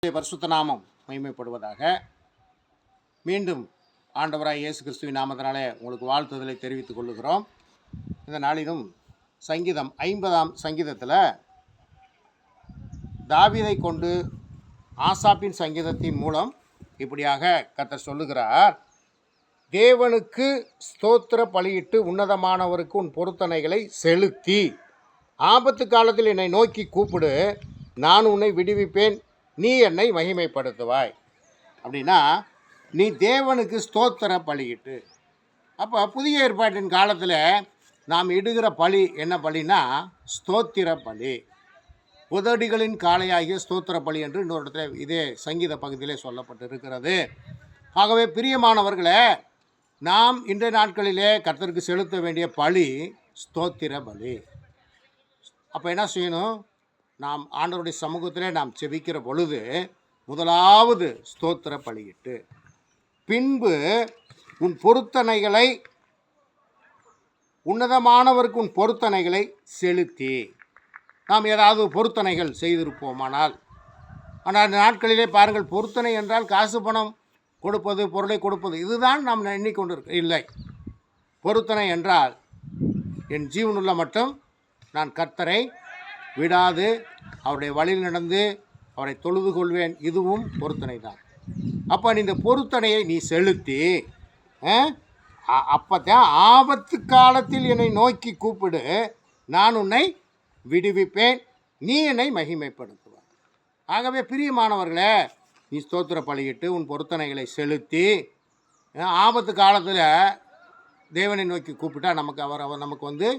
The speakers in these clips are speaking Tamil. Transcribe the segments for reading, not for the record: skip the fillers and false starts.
பரிசுத்த நாமம் மகிமைப்படுவதாக. மீண்டும் ஆண்டவராய் இயேசு கிறிஸ்துவின் நாமத்தினாலே உங்களுக்கு வாழ்த்துதலை தெரிவித்துக் கொள்ளுகிறோம். இந்த நாளிலும் சங்கீதம் 50ஆம் சங்கீதத்தில் தாவீதை கொண்டு ஆசாப்பின் சங்கீதத்தின் மூலம் இப்படியாக கர்த்தர் சொல்லுகிறார். தேவனுக்கு ஸ்தோத்திர பலியிட்டு உன்னதமானவருக்கு உன் பொருத்தனைகளை செலுத்தி ஆபத்து காலத்தில் என்னை நோக்கி கூப்பிடு, நான் உன்னை விடுவிப்பேன், நீ என்னை மகிமைப்படுத்துவாய். அப்படின்னா நீ தேவனுக்கு ஸ்தோத்திர பலியிட்டு. அப்போ புதிய ஏற்பாட்டின் காலத்தில் நாம் இடுகிற பலி என்ன பலினா ஸ்தோத்திர பலி. உதடிகளின் காளையாகிய ஸ்தோத்திர பலி என்று இன்னொரு இடத்துல இதே சங்கீத பகுதியிலே சொல்லப்பட்டிருக்கிறது. ஆகவே பிரியமானவர்களே, நாம் இன்றைய நாட்களிலே கர்த்தருக்கு செலுத்த வேண்டிய பலி ஸ்தோத்திர பலி. அப்போ என்ன செய்யணும்? நாம் ஆண்டவருடைய சமூகத்திலே நாம் செபிக்கிற பொழுது முதலாவது ஸ்தோத்திர பலியிட்டு, பின்பு உன் பொருத்தனைகளை உன்னதமானவருக்கு உன் பொருத்தனைகளை செலுத்தி. நாம் ஏதாவது பொருத்தனைகள் செய்திருப்போமானால், ஆனால் அந்த நாட்களிலே பாருங்கள், பொருத்தனை என்றால் காசு பணம் கொடுப்பது, பொருளை கொடுப்பது, இதுதான் நாம் எண்ணிக்கொண்டிருக்க இல்லை. பொருத்தனை என்றால் என் ஜீவனுள்ள மட்டும் நான் கர்த்தரை விடாது அவருடைய வழியில் நடந்து அவரை தொழுது கொள்வேன், இதுவும் பொருத்தனை தான். அப்போ இந்த பொருத்தனையை நீ செலுத்தி, அப்போ தான் ஆபத்து காலத்தில் என்னை நோக்கி கூப்பிடு, நான் உன்னை விடுவிப்பேன், நீ என்னை மகிமைப்படுத்துவாய். ஆகவே பிரியமானவர்களே, நீ ஸ்தோத்திர பலியிட்டு உன் பொருத்தனைகளை செலுத்தி ஆபத்து காலத்தில் தேவனை நோக்கி கூப்பிட்டா அவர் நமக்கு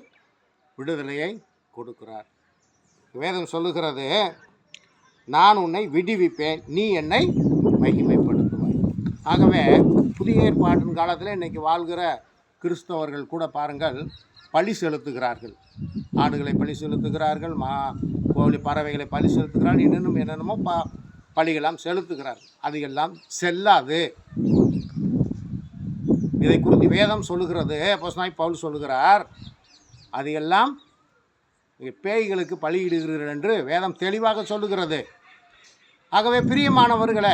விடுதலையை கொடுக்கிறார். வேதம் சொல்லுகிறது, நான் உன்னை விடுவிப்பேன், நீ என்னை மகிமைப்படுத்துவாய். ஆகவே புதிய ஏற்பாட்டின் காலத்தில் இன்றைக்கி வாழ்கிற கிறிஸ்தவர்கள் கூட பாருங்கள், பலி செலுத்துகிறார்கள். ஆடுகளை பலி செலுத்துகிறார்கள், கோழி பறவைகளை பலி செலுத்துகிறார்கள், இன்னும் என்னென்னமோ பலிகளாம் செலுத்துகிறார்கள். அது எல்லாம் செல்லாது. இதை குறித்து வேதம் சொல்லுகிறது. அப்போஸ்தலனாகிய பவுல் சொல்லுகிறார், அது எல்லாம் பேய்களுக்கு பலியிடுகிறீர்கள் என்று வேதம் தெளிவாக சொல்லுகிறது. ஆகவே பிரியமானவர்களை,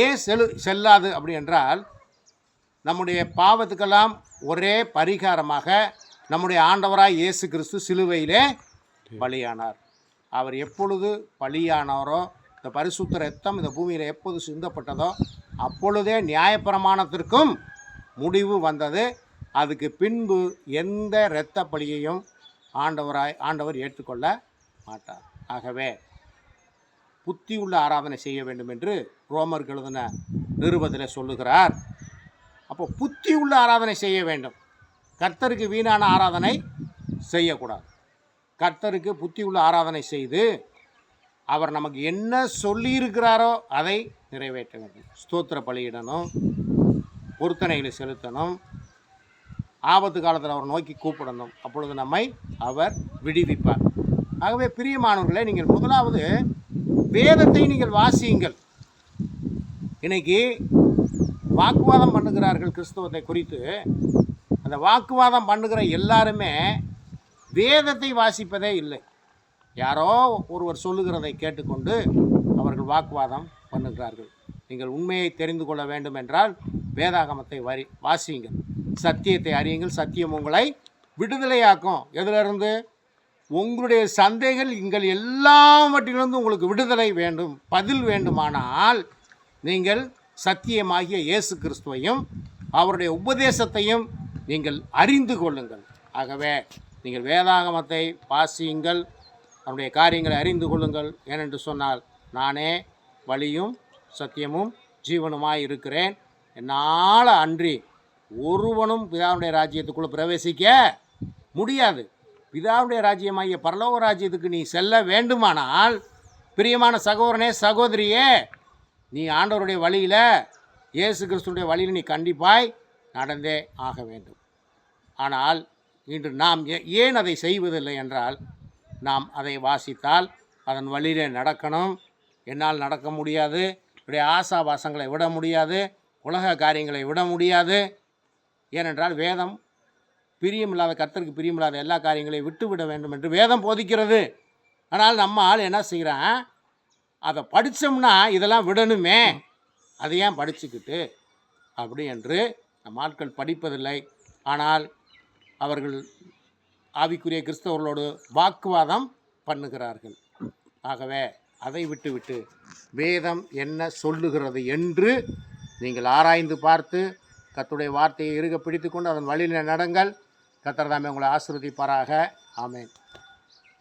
ஏன் செல்லாது அப்படி என்றால், நம்முடைய பாவத்துக்கெல்லாம் ஒரே பரிகாரமாக நம்முடைய ஆண்டவராய் இயேசு கிறிஸ்து சிலுவையிலே பலியானார். அவர் எப்பொழுது பலியானாரோ, இந்த பரிசுத்த இரத்தம் இந்த பூமியில் எப்போது சிந்தப்பட்டதோ அப்பொழுதே நியாயப்பிரமாணத்திற்கும் முடிவு வந்தது. அதுக்கு பின்பு எந்த இரத்த பலியையும் ஆண்டவர் ஏற்றுக்கொள்ள மாட்டார். ஆகவே புத்தி உள்ள ஆராதனை செய்ய வேண்டும் என்று ரோமருக்கு எழுதின நிருபத்தில் சொல்லுகிறார். அப்போ புத்தி உள்ள ஆராதனை செய்ய வேண்டும். கர்த்தருக்கு வீணான ஆராதனை செய்யக்கூடாது. கர்த்தருக்கு புத்தி உள்ள ஆராதனை செய்து அவர் நமக்கு என்ன சொல்லியிருக்கிறாரோ அதை நிறைவேற்ற வேண்டும். ஸ்தோத்திர பலியிடணும், பொருத்தனைகளை செலுத்தணும், ஆபத்து காலத்தில் அவர் நோக்கி கூப்பிடணும். அப்பொழுது நம்மை அவர் விடுவிப்பார். ஆகவே பிரியமானவர்களே, நீங்கள் முதலாவது வேதத்தை நீங்கள் வாசியுங்கள். இன்னைக்கு வாக்குவாதம் பண்ணுகிறார்கள் கிறிஸ்தவத்தை குறித்து. அந்த வாக்குவாதம் பண்ணுகிற எல்லாருமே வேதத்தை வாசிப்பதே இல்லை. யாரோ ஒருவர் சொல்லுகிறதை கேட்டுக்கொண்டு அவர்கள் வாக்குவாதம் பண்ணுகிறார்கள். நீங்கள் உண்மையை தெரிந்து கொள்ள வேண்டும் என்றால் வேதாகமத்தை வாசியுங்கள், சத்தியத்தை அறியுங்கள், சத்தியம் உங்களை விடுதலையாக்கும். எதிலிருந்து? உங்களுடைய சந்தேகங்கள் இங்கள் எல்லாவற்றிலிருந்து உங்களுக்கு விடுதலை வேண்டும், பதில் வேண்டுமானால் நீங்கள் சத்தியமாகிய இயேசு கிறிஸ்துவையும் அவருடைய உபதேசத்தையும் நீங்கள் அறிந்து கொள்ளுங்கள். ஆகவே நீங்கள் வேதாகமத்தை வாசியுங்கள், அவருடைய காரியங்களை அறிந்து கொள்ளுங்கள். ஏனென்று சொன்னால், நானே வழியும் சத்தியமும் ஜீவனுமாய் இருக்கிறேன், என்னால் அன்றி ஒருவனும் பிதாவுடைய ராஜ்யத்துக்குள்ளே பிரவேசிக்க முடியாது. பிதாவுடைய ராஜ்யமாகிய பரலோக ராஜ்யத்துக்கு நீ செல்ல வேண்டுமானால், பிரியமான சகோதரனே சகோதரியே, நீ ஆண்டவருடைய வழியில், இயேசு கிறிஸ்துடைய வழியில் நீ கண்டிப்பாய் நடந்தே ஆக வேண்டும். ஆனால் இன்று நாம் ஏன் அதை செய்வதில்லை என்றால், நாம் அதை வாசித்தால் அதன் வழியிலே நடக்கணும். என்னால் நடக்க முடியாது, இப்படிய ஆசாபாசங்களை விட முடியாது, உலக காரியங்களை விட முடியாது. ஏனென்றால் வேதம் பிரியமில்லாத, கர்த்தருக்கு பிரியமில்லாத எல்லா காரியங்களையும் விட்டுவிட வேண்டும் என்று வேதம் போதிக்கிறது. ஆனால் நம்ம ஆள் என்ன செய்கிறான்? அதை படித்தோம்னா இதெல்லாம் விடணுமே, அதை ஏன் படிச்சுக்கிட்டு அப்படி என்று நம் ஆட்கள் படிப்பதில்லை. ஆனால் அவர்கள் ஆவிக்குரிய கிறிஸ்தவர்களோடு வாக்குவாதம் பண்ணுகிறார்கள். ஆகவே அதை விட்டுவிட்டு வேதம் என்ன சொல்லுகிறது என்று நீங்கள் ஆராய்ந்து பார்த்து கர்த்தருடைய வார்த்தையை இறுக பிடித்து கொண்டு அதன் வழியில் நடங்கள். கர்த்தர் தாமே உங்களை ஆசீர்வதிப்பாராக. ஆமென்.